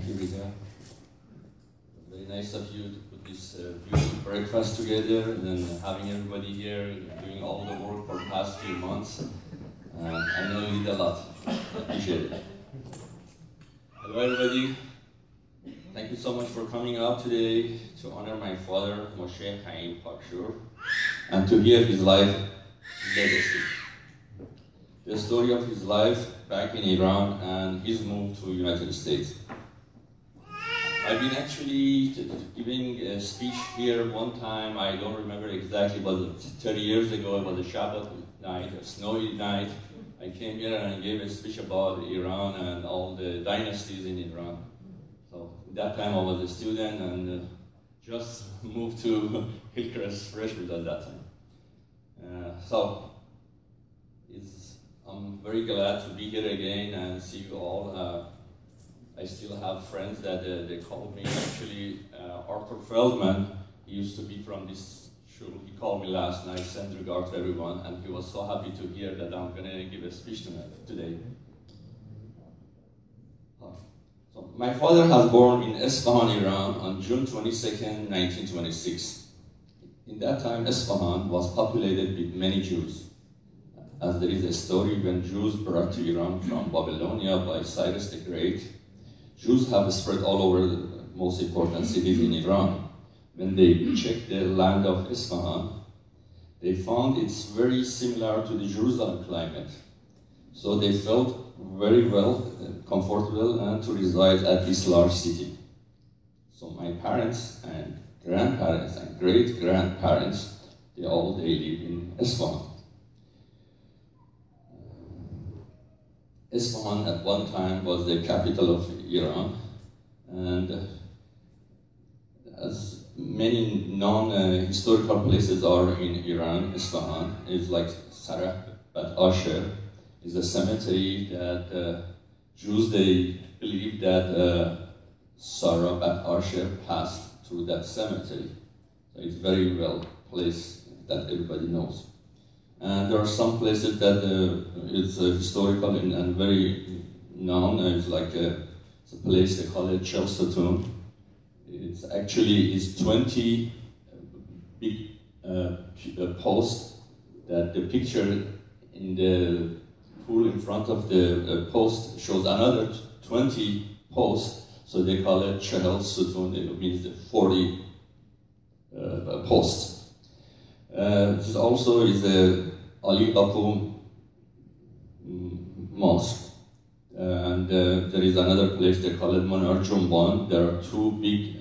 Thank you, Rita. Very nice of you to put this beautiful breakfast together and then having everybody here doing all the work for the past few months. I know you did a lot. I appreciate it. Hello, everybody. Thank you so much for coming out today to honor my father, Moshe Pakshur, and to hear his life legacy. The story of his life back in Iran and his move to the United States. I've been actually giving a speech here one time, I don't remember exactly, but 30 years ago, it was a Shabbat night, a snowy night. I came here and I gave a speech about Iran and all the dynasties in Iran. So at that time I was a student and just moved to Hillcrest Freshman at that time. I'm very glad to be here again and see you all. I still have friends that they called me. Actually, Arthur Feldman, he used to be from this shul. He called me last night, sent regard to everyone, and he was so happy to hear that I'm going to give a speech today. So, my father was born in Isfahan, Iran on June 22nd, 1926. In that time, Isfahan was populated with many Jews, as there is a story when Jews brought to Iran from Babylonia by Cyrus the Great. Jews have spread all over the most important cities in Iran. When they checked the land of Isfahan, they found it's very similar to the Jerusalem climate. So they felt very well, comfortable, and to reside at this large city. So my parents and grandparents and great-grandparents, they live in Isfahan. Isfahan at one time was the capital of Iran, and as many non-historical places are in Iran, Isfahan is like Sarah Bat Asher, is a cemetery that Jews, they believe that Sarah Bat Asher passed through that cemetery. So it's very well placed that everybody knows. And there are some places that it's historical and very known. It's like it's a place they call it Chelsea. It's actually 20 big posts that the picture in the pool in front of the post shows another 20 posts. So they call it Chelsea. It means the 40 posts. This also is a Ali Bapu mosque, and there is another place they call it Manar Jumban. There are two big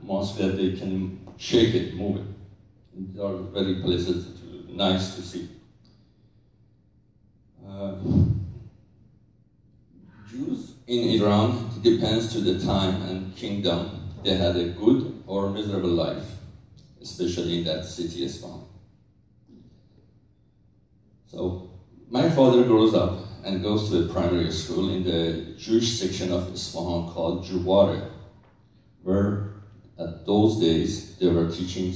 mosques that they can shake it, move it. They are very places nice to see. Jews in Iran, it depends to the time and kingdom, they had a good or miserable life, especially in that city, Isfahan. So, my father grows up and goes to a primary school in the Jewish section of Isfahan called Juware, where at those days they were teaching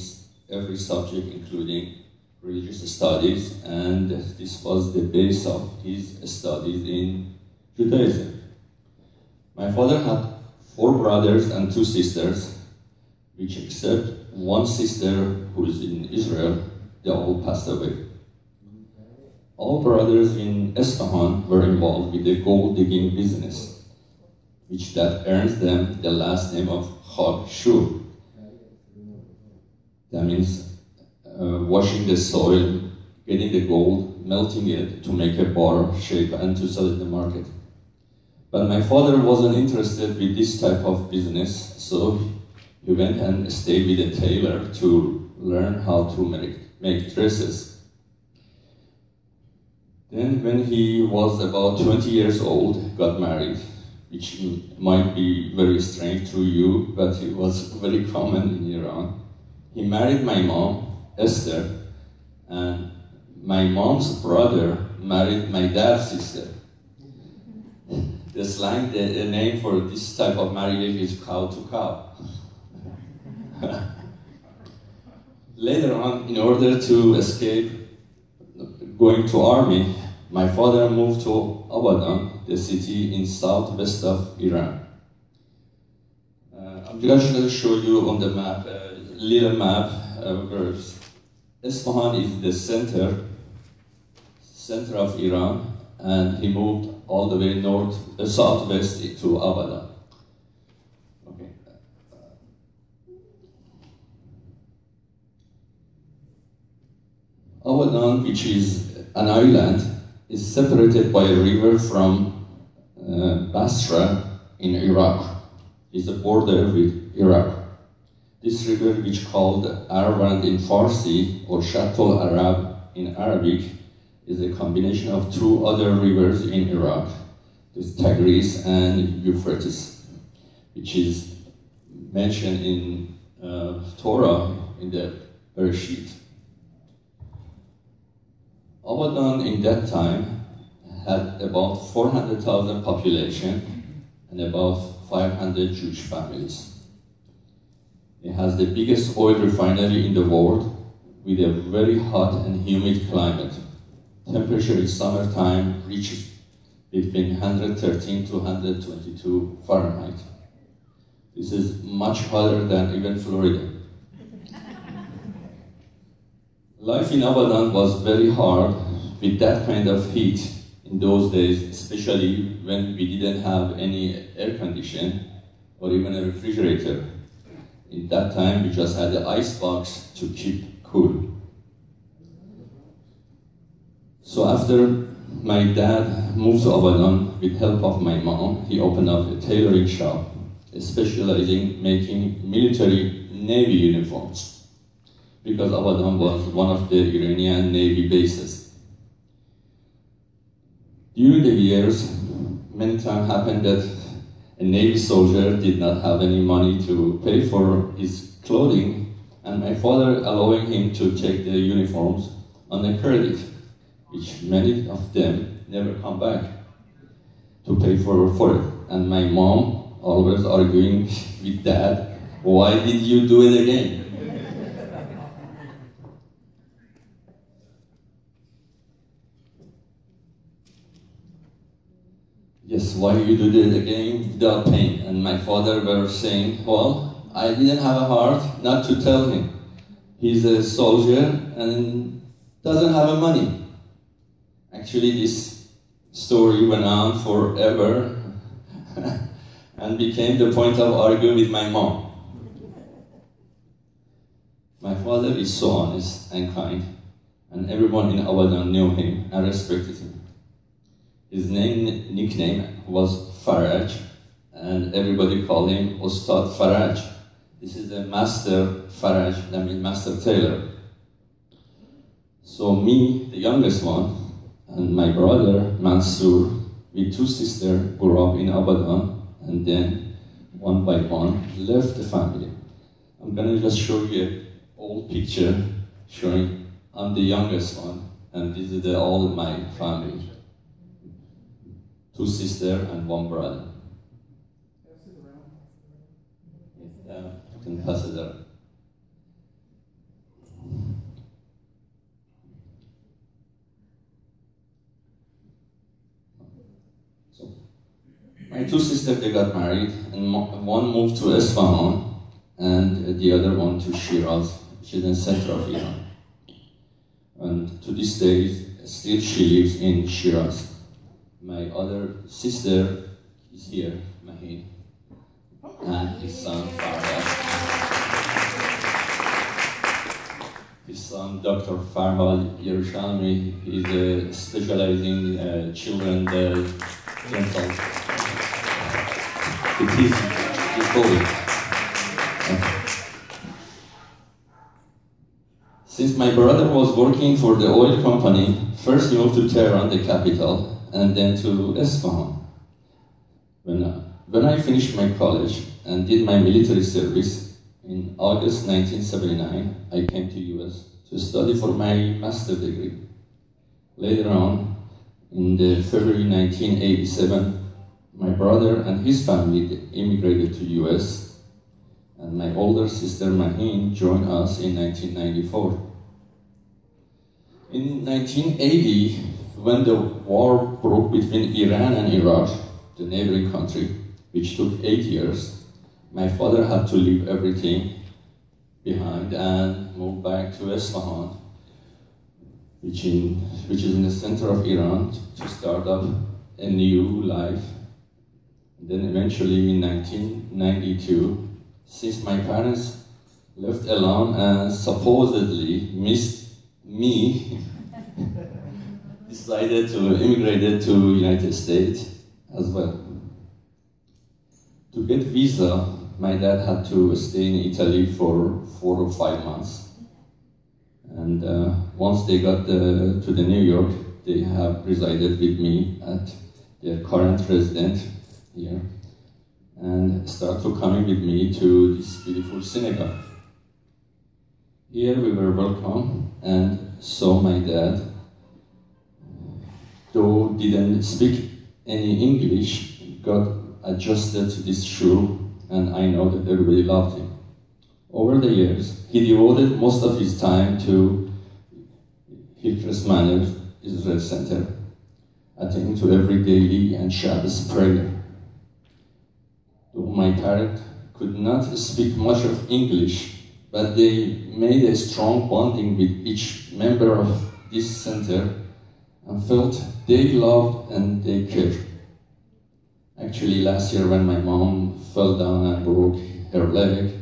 every subject, including religious studies, and this was the base of his studies in Judaism. My father had 4 brothers and 2 sisters, which except one sister who is in Israel, they all passed away. All brothers in Isfahan were involved with the gold digging business, which that earns them the last name of Khak Shur. That means washing the soil, getting the gold, melting it to make a bar shape and to sell it in the market. But my father wasn't interested with this type of business, so he went and stayed with a tailor to learn how to make dresses. Then when he was about 20 years old, got married, which might be very strange to you, but it was very common in Iran. He married my mom, Esther, and my mom's brother married my dad's sister. The slang, the name for this type of marriage is cow to cow. Later on, in order to escape going to army, my father moved to Abadan, the city in southwest of Iran. I'm just going to show you on the map, a little map, where Isfahan is the center of Iran, and he moved all the way southwest to Abadan. Okay. Abadan, which is an island, is separated by a river from Basra in Iraq. It's a border with Iraq. This river, which called Arwand in Farsi or Shatul Arab in Arabic, is a combination of two other rivers in Iraq, the Tigris and Euphrates, which is mentioned in Torah in the Bereshit. Abadan in that time had about 400,000 population and about 500 Jewish families. It has the biggest oil refinery in the world with a very hot and humid climate. Temperature in summertime reaches between 113 to 122 Fahrenheit. This is much hotter than even Florida. Life in Abadan was very hard with that kind of heat in those days, especially when we didn't have any air conditioning or even a refrigerator. In that time, we just had the ice box to keep cool. So after my dad moved to Abadan with help of my mom, he opened up a tailoring shop, specializing in making military Navy uniforms, because Abadan was one of the Iranian Navy bases. During the years, many times happened that a Navy soldier did not have any money to pay for his clothing, and my father allowing him to take the uniforms on a credit, which many of them never come back to pay for it. And my mom always arguing with dad, why did you do it again? Yes, why you do it again without pain? And my father were saying, well, I didn't have a heart not to tell him. He's a soldier and doesn't have money. Actually, this story went on forever and became the point of arguing with my mom. My father is so honest and kind, and everyone in Abadan knew him and respected him. His nickname was Faraj, and everybody called him Ustad Faraj. This is a master Faraj, that means master tailor. So me, the youngest one, and my brother Mansour, with two sisters, grew up in Abadan, and then one by one left the family. I'm gonna just show you an old picture showing I'm the youngest one, and this is all my family. Two sisters and one brother. You can pass it there. So, my two sisters, they got married, and one moved to Isfahan, and the other one to Shiraz, which is in the center of Iran. And to this day, still she lives in Shiraz. My other sister is here, Mahin, and his son, Farhad. His son, Dr. Farhad Yerushalmi, is specializing in children dental. Since my brother was working for the oil company, first he moved to Tehran, the capital, and then to Isfahan. When I finished my college and did my military service in August 1979, I came to US to study for my master's degree. Later on, in the February 1987, my brother and his family immigrated to US, and my older sister Mahin joined us in 1994. In 1980, when the war broke between Iran and Iraq, the neighboring country, which took 8 years, My father had to leave everything behind and move back to Isfahan, which is in the center of Iran, to start up a new life. And then eventually in 1992, since my parents left alone and supposedly missed me, decided to immigrate to United States as well. To get visa, my dad had to stay in Italy for 4 or 5 months. And once they got to the New York, they have resided with me at their current residence here and start to coming with me to this beautiful synagogue. Here we were welcome, and so my dad, though didn't speak any English, got adjusted to this shul, and I know that everybody loved him. Over the years, he devoted most of his time to Hillcrest Manor Israel Center, attending to every daily and Shabbos prayer. Though my parents could not speak much of English, but they made a strong bonding with each member of this center and felt they loved and they cared. Actually, last year when my mom fell down and broke her leg,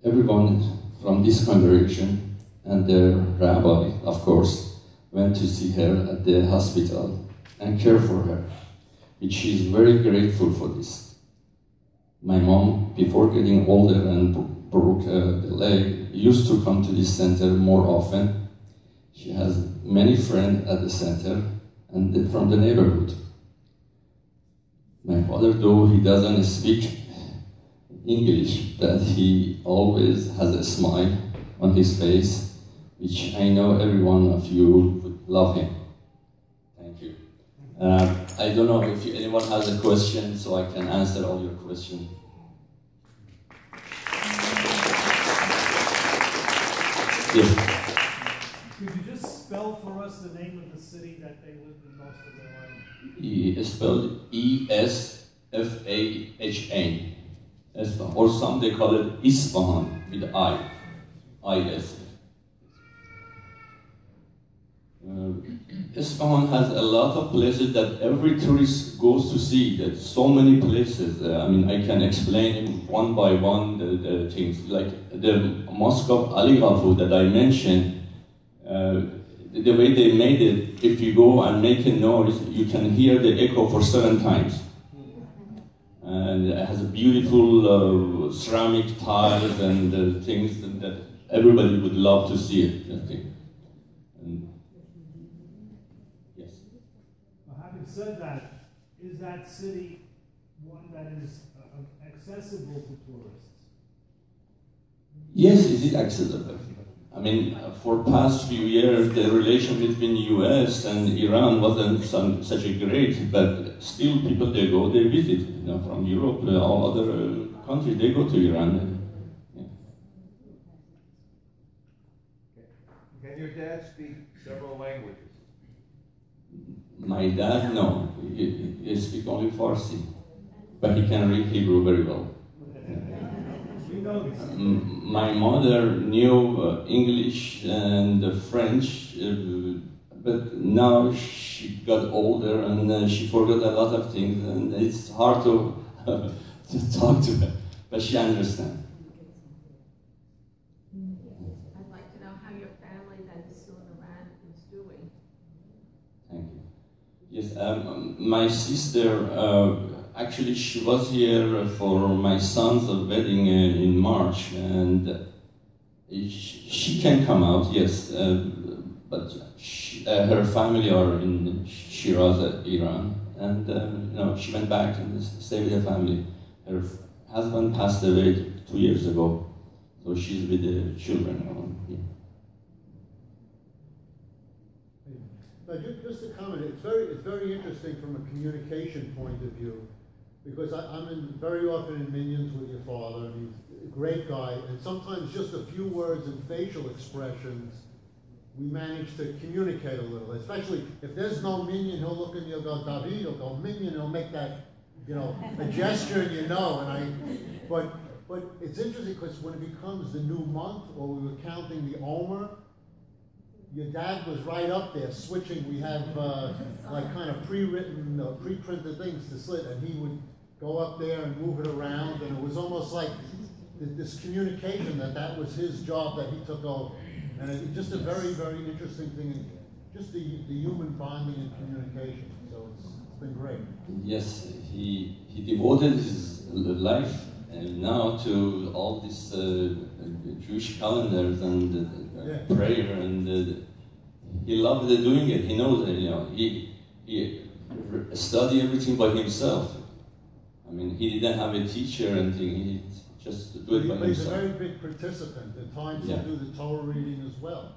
everyone from this congregation and their rabbi, of course, went to see her at the hospital and care for her, which she is very grateful for this. My mom, before getting older and broke the leg, used to come to this center more often. She has many friends at the center and from the neighborhood. My father, though he doesn't speak English, but he always has a smile on his face, which I know every one of you would love him. Thank you. I don't know if anyone has a question, so I can answer all your questions. Yes. Could you just spell for us the name of the city that they lived in most of their life? It's spelled Esfahan, or some they call it Isfahan with I, I-S. Isfahan has a lot of places that every tourist goes to see. There's so many places. I mean, I can explain one by one the things. Like the Mosque of Ali Ghafu that I mentioned, the way they made it, if you go and make a noise, you can hear the echo for 7 times. And it has a beautiful ceramic tiles and things that everybody would love to see it. I think. Yes. Well, having said that, is that city one that is accessible to tourists? Yes, it is accessible. I mean, for past few years, the relation between U.S. and Iran wasn't such a great, but still people, they go, they visit, you know, from Europe, all other countries, they go to Iran. Yeah. Can your dad speak several languages? My dad, no, he speaks only Farsi, but he can read Hebrew very well. My mother knew English and French, but now she got older and she forgot a lot of things, and it's hard to, to talk to her, but she understands. I'd like to know how your family that is still in Iran is doing. Thank you. Yes, my sister, actually, she was here for my son's wedding in March, and she can come out, yes, but her family are in Shiraz, Iran, and you know, she went back and stayed with her family. Her husband passed away 2 years ago, so she's with the children now. Yeah. Just a comment, it's very interesting from a communication point of view, because I'm very often in minions with your father, and he's a great guy, and sometimes just a few words and facial expressions, we manage to communicate a little, especially if there's no minion, he'll look and you'll go, David, he'll go, minion, he'll make that you know, a gesture and you know, but it's interesting because when it becomes the new month or we were counting the Omer, your dad was right up there switching. We have like kind of pre-written, pre-printed things to slit, and he would go up there and move it around, and it was almost like this communication that was his job that he took over. And it's just a very, very interesting thing, just the human bonding and communication. So it's been great. Yes, he devoted his life now to all these Jewish calendars and prayer, and he loved doing it. He knows that, you know, he studied everything by himself. I mean, he didn't have a teacher or anything. He just do it by himself. He's a very big participant. At times he'll do the Torah reading as well.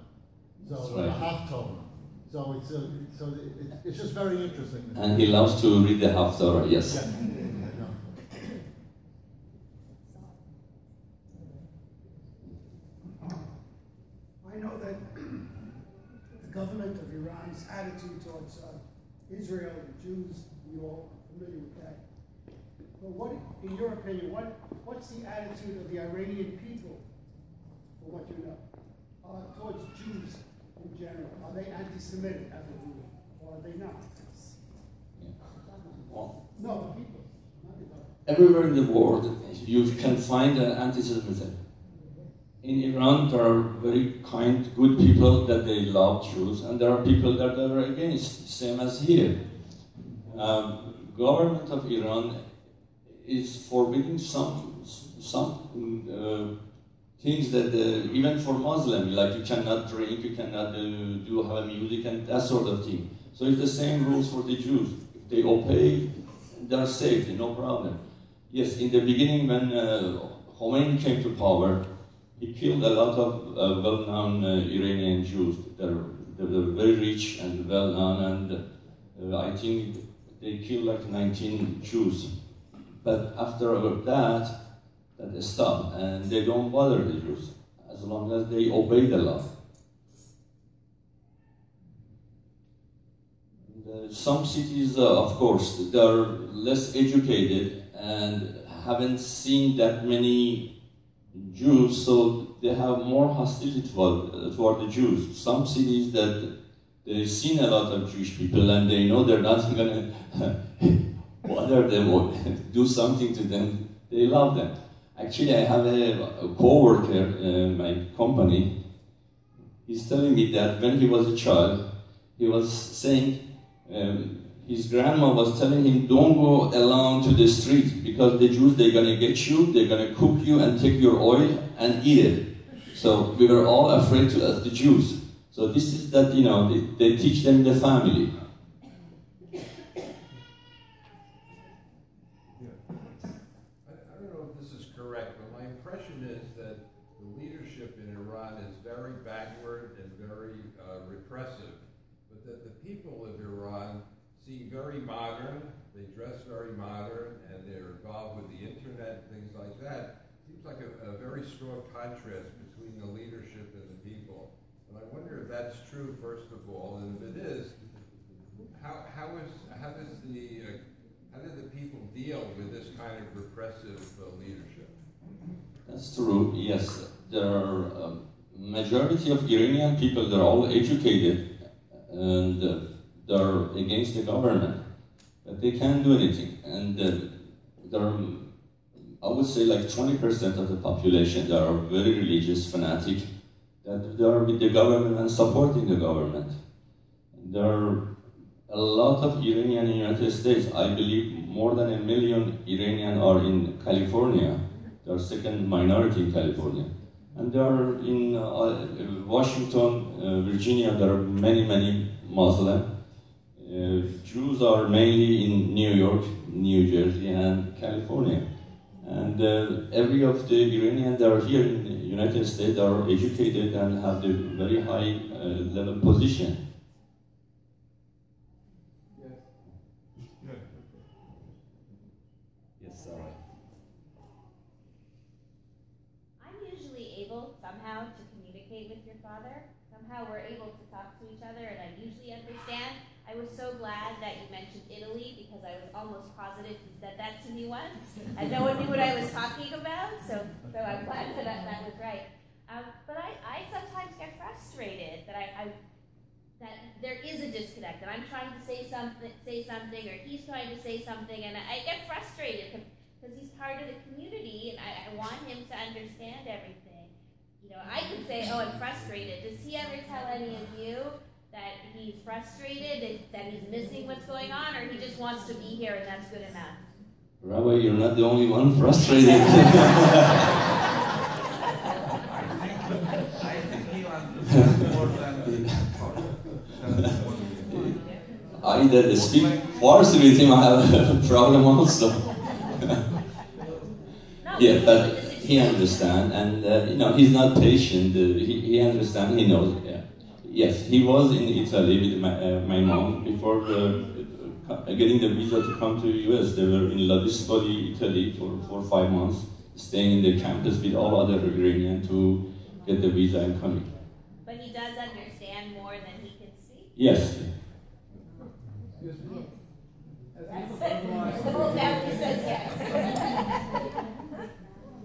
So the Haftorah. So it's just very interesting. And he loves to read the Haftorah. Yes. Yeah. I know that the government of Iran's attitude towards Israel and Jews, you're all familiar with that. But what, in your opinion, what's the attitude of the Iranian people, for what you know, towards Jews in general? Are they anti-Semitic as a rule, or are they not? Well, No, the people, not the government. everywhere in the world, you can find anti-Semitism. In Iran, there are very kind, good people that they love Jews, and there are people that are against, same as here. Government of Iran is forbidding some things that even for Muslim, like you cannot drink, you cannot have a music and that sort of thing. So it's the same rules for the Jews. If they obey, they're safe, no problem. Yes, in the beginning when Khomeini came to power, he killed a lot of well-known Iranian Jews. They were very rich and well-known, and I think they killed like 19 Jews. But after that stopped, and they don't bother the Jews as long as they obey the law. Some cities, of course, they are less educated and haven't seen that many Jews, so they have more hostility toward the Jews. Some cities that they've seen a lot of Jewish people and they know they're not going to bother them or do something to them, they love them. Actually, I have a co-worker in my company. He's telling me that when he was a child, he was saying his grandma was telling him, don't go alone to the street because the Jews, they're going to get you, they're going to cook you and take your oil and eat it. So we were all afraid as the Jews. So this is that, you know, they teach them in the family. Very backward and very repressive, but that the people of Iran seem very modern, they dress very modern, and they're involved with the internet and things like that. Seems like a very strong contrast between the leadership and the people. And I wonder if that's true, first of all, and if it is, how did the people deal with this kind of repressive leadership? That's true, yes. There are majority of Iranian people, they're all educated and they're against the government, but they can't do anything. And there are, I would say, like 20% of the population that are very religious, fanatic, that they are with the government and supporting the government. There are a lot of Iranian in the United States. I believe more than 1 million Iranian are in California. They are second minority in California. And there are in Washington, Virginia, there are many, many Muslim. Jews are mainly in New York, New Jersey, and California. And every of the Iranians that are here in the United States are educated and have the very high level position. Yes, all right. Somehow to communicate with your father. Somehow we're able to talk to each other and I usually understand. I was so glad that you mentioned Italy because I was almost positive you said that to me once. And no one knew what I was talking about, so I'm glad that was right. But I sometimes get frustrated that that there is a disconnect, and I'm trying to say something, or he's trying to say something, and I get frustrated because he's part of the community, and I want him to understand everything. You know, I can say, oh, I'm frustrated. Does he ever tell any of you that he's frustrated, that he's missing what's going on, or he just wants to be here and that's good enough? Rabbi, you're not the only one frustrated. I think he understands more than I that speak Farsi with him, I have a problem also. Yeah, but he understands, and you know, he's not patient. He understands, he knows. Yeah. Yes, he was in Italy with my mom before getting the visa to come to the US. They were in Ladispoli, Italy for 4 or 5 months, staying in the campus with all other Iranians to get the visa and coming. But he does understand more than he can speak? Yes. Excuse me? Yes. The whole family says yes.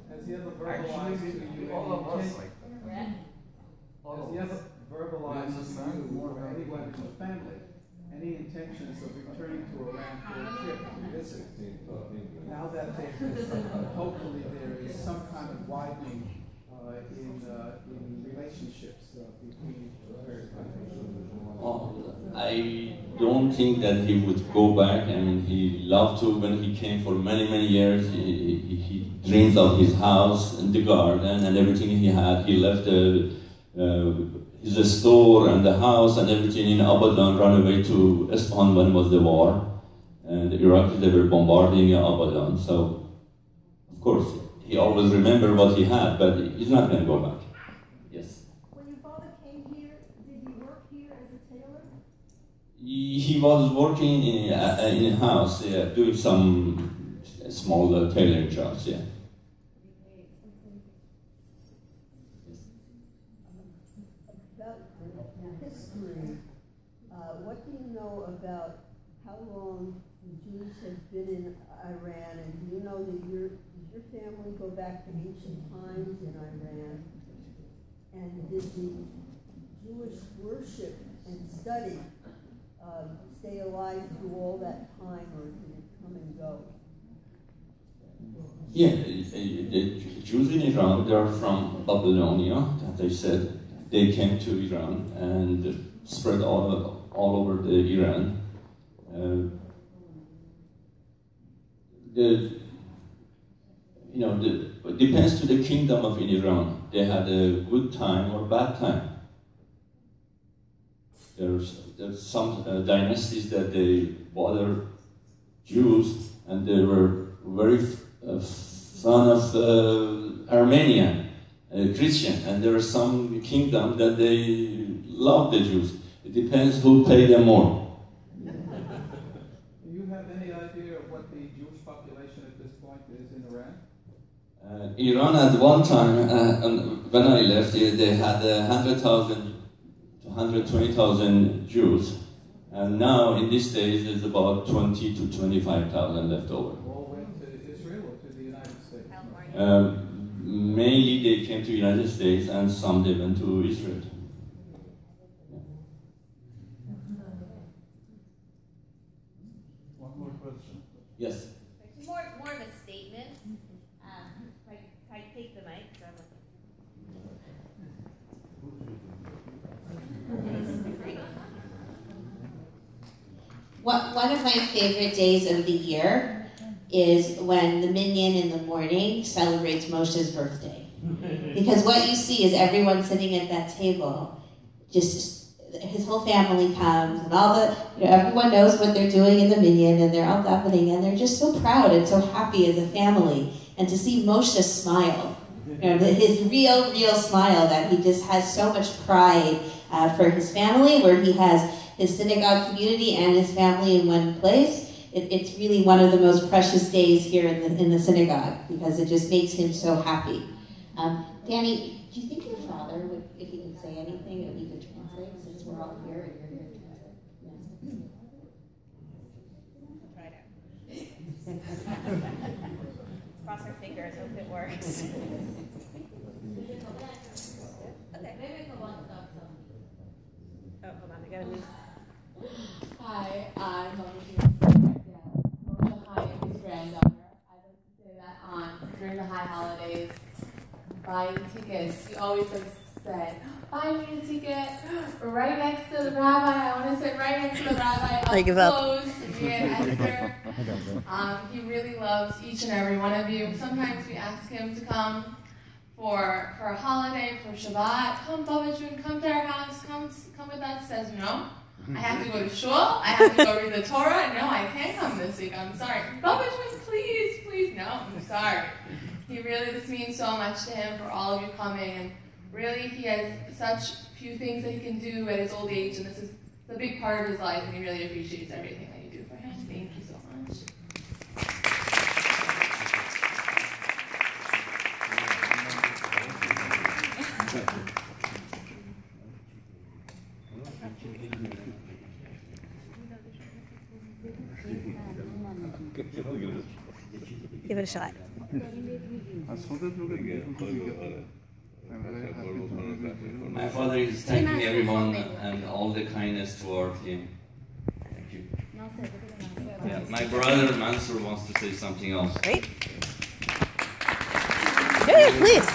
Has he ever verbalized to you all of us like Yeah. Has he ever verbalized to you or anyone in the family any intentions of returning to Iran for a trip to visit? Now that hopefully there is some kind of widening in relationships between the various countries. I don't think that he would go back. I mean, he loved to when he came for many, many years. He dreamed of his house and the garden and everything he had. He left his store and the house and everything in Abadan, ran away to Isfahan when was the war. And the Iraqis, they were bombarding Abadan. So, of course, he always remembered what he had, but he's not going to go back. Yes. When your father came here, did he work here as a tailor? He was working in a house, yeah, doing some small tailoring jobs, yeah. About history, what do you know about how long the Jews have been in Iran, and do you know that does your family go back to ancient times in Iran? And did the Jewish worship and study stay alive through all that time, or did it come and go? Yeah, the Jews in Iran, they're from Babylonia, as I said. They came to Iran and spread all over the Iran. It depends to the kingdom of Iran. They had a good time or bad time. There's some dynasties that they bothered Jews, and they were very fond of Armenia. Christian, and there are some kingdoms that they love the Jews. It depends who paid them more. Do you have any idea of what the Jewish population at this point is in Iran? Iran at one time, when I left, they had 100,000 to 120,000 Jews, and now in these days there's about 20 to 25,000 left over. All went to Israel or to the United States? Mainly they came to the United States, and some they went to Israel. One more question. Yes. It's more of a statement. If I take the mic, so One of my favorite days of the year is when the minyan in the morning celebrates Moshe's birthday. Because what you see is everyone sitting at that table, just his whole family comes, and everyone knows what they're doing in the minyan, and they're all davening, and they're just so proud and so happy as a family. And to see Moshe smile, his real smile, that he just has so much pride for his family, where he has his synagogue community and his family in one place. It's really one of the most precious days here in the synagogue, because it just makes him so happy. Danny, do you think your father would, if he could say anything, that he could translate, since we're all here and you're here to translate? Yes. fingers. Hope it works. Okay. Oh, hold on. I gotta move. Hi, I'm Moshe Chaim's granddaughter. I like to say that during the high holidays, buying tickets, you always said, buy me a ticket right next to the rabbi. I want to sit right next to the rabbi. I give up. Close, me and Esther. He really loves each and every one of you. Sometimes we ask him to come for a holiday, for Shabbat. Come, Baba June, come to our house. Come with us. He says, no. I have to go to shul. I have to go read the Torah. No, I can't come this week. I'm sorry. Baba June, please. No, I'm sorry. This means so much to him for all of you coming. And really, he has such few things that he can do at his old age. And this is a big part of his life. And he really appreciates everything that you do for him. Thank you so much. Give it a shot. My father is thanking everyone and all the kindness toward him. Thank you. Yeah, my brother Mansur wants to say something else. Great. Yeah, please.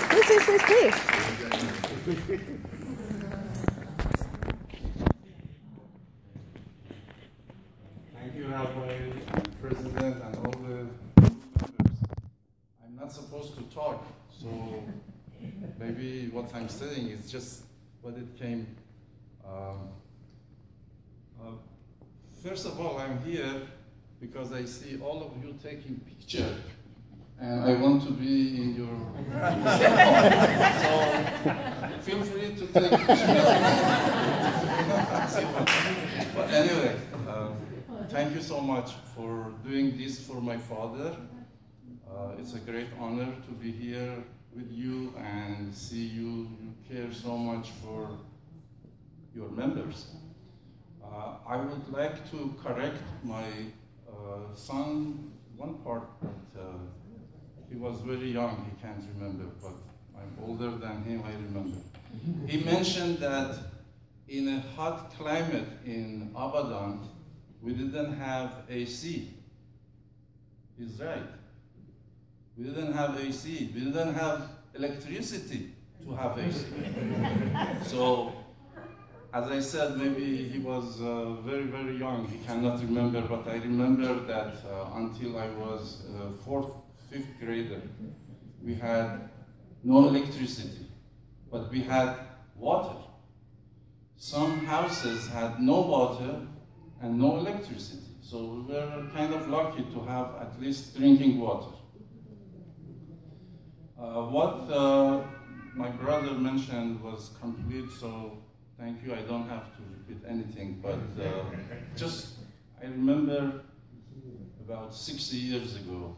Thank you, Rabbi, President, and all the members. I'm not supposed to talk, so maybe what I'm saying is just what it came. First of all, I'm here because I see all of you taking pictures, and I want to be in your. So feel free to take pictures. But anyway. Thank you so much for doing this for my father. It's a great honor to be here with you and see you. You care so much for your members. I would like to correct my son one part that he was very young, he can't remember, but I'm older than him, I remember. He mentioned that in a hot climate in Abadan, we didn't have AC. He's right. We didn't have AC. We didn't have electricity to have AC. So, as I said, maybe he was very, very young. He cannot remember, but I remember that until I was 4th, 5th grader, we had no electricity, but we had water. Some houses had no water and no electricity. So we were kind of lucky to have at least drinking water. What my brother mentioned was complete, so thank you. I don't have to repeat anything, but I remember about 60 years ago,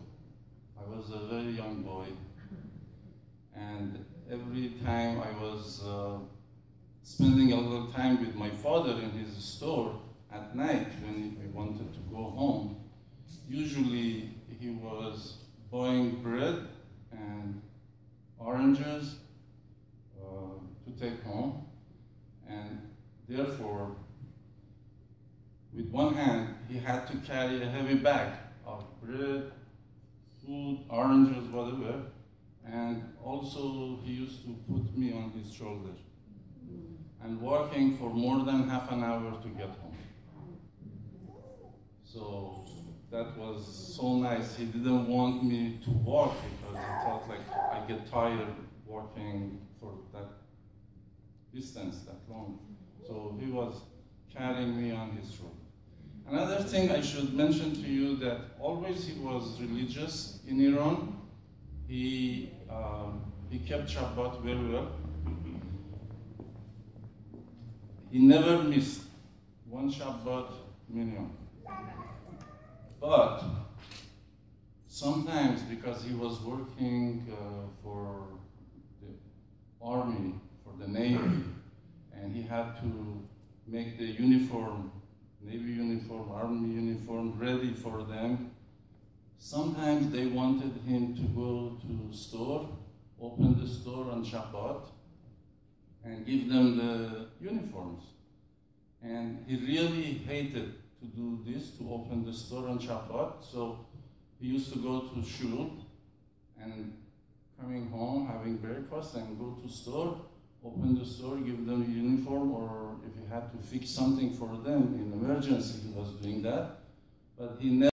I was a very young boy, and every time I was spending a little time with my father in his store, at night, when we wanted to go home, usually he was buying bread and oranges to take home, and therefore, with one hand, he had to carry a heavy bag of bread, food, oranges, whatever, and also he used to put me on his shoulder, and walking for more than half an hour to get home. So that was so nice. He didn't want me to walk because he thought like I get tired walking for that distance, that long. So he was carrying me on his shoulder. Another thing I should mention to you that always he was religious in Iran. He kept Shabbat very well. He never missed one Shabbat minimum. But sometimes, because he was working for the army, for the Navy, and he had to make the uniform, Navy uniform, Army uniform ready for them, sometimes they wanted him to go to store, open the store on Shabbat, and give them the uniforms. And he really hated to do this, to open the store on Shabbat. So he used to go to shul and coming home, having breakfast, and go to store, open the store, give them a uniform, or if he had to fix something for them in emergency, he was doing that. But he never